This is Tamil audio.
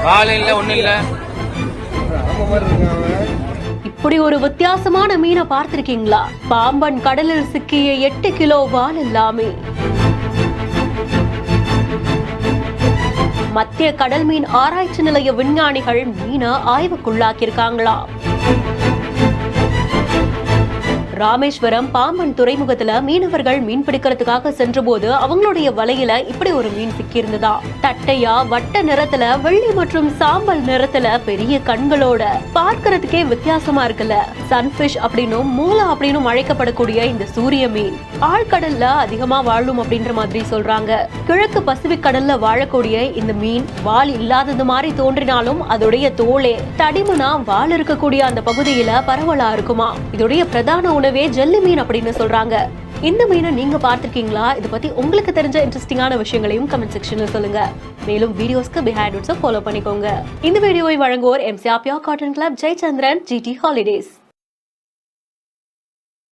வாழை இல்ல ஒண்ணு இல்ல. இப்படி ஒரு வித்தியாசமான மீனை பார்த்திருக்கீங்களா? பாம்பன் கடலில் சிக்கிய 8 கிலோ வால் எல்லாமே மத்திய கடல் மீன் ஆராய்ச்சி நிலைய விஞ்ஞானிகள் மீனை ஆய்வுக்குள்ளாக்கியிருக்காங்களா? ராமேஸ்வரம் பாம்பன் துறைமுகத்துல மீனவர்கள் மீன் பிடிக்கிறதுக்காக சென்றபோது அவங்களுடைய வலையில இப்படி ஒரு மீன் சிக்கியிருந்ததா. தட்டையா வட்ட நிறத்துல வெள்ளி மற்றும் சாம்பல் நிறத்துல பெரிய கண்களோட பார்க்கறதுக்கே வித்தியாசமா இருக்குல்ல. சன்பிஷ் அப்படின்னும் மூலா அப்படின்னும் அழைக்கப்படக்கூடிய இந்த சூரிய மீன் ஆழ்கடல்ல அதிகமா வாழும் அப்படின்ற மாதிரி சொல்றாங்க. கிழக்கு பசிபிக் கடல்ல வாழக்கூடிய இந்த மீன் வால் இல்லாதது மாதிரி தோன்றினாலும் அதோடைய தோலே தடிமனா வால் இருக்கக்கூடிய அந்த பகுதியில பரவலா இருக்குமா. இதோடைய பிரதான உணவே ஜெல்லி மீன் அப்படின்னு சொல்றாங்க. இந்த மீனை நீங்க பார்த்திருக்கீங்களா? இதை பத்தி உங்களுக்கு தெரிஞ்ச இன்ட்ரெஸ்டிங்கான விஷயங்களையும் கமெண்ட் செக்ஷன்ல சொல்லுங்க. மேலும் வீடியோஸ்க்கு பிஹைண்ட் ஃபாலோ பண்ணிக்கோங்க. இந்த வீடியோவை வழங்குவோர் MCR pure cotton club, Jayachandran, GT holidays.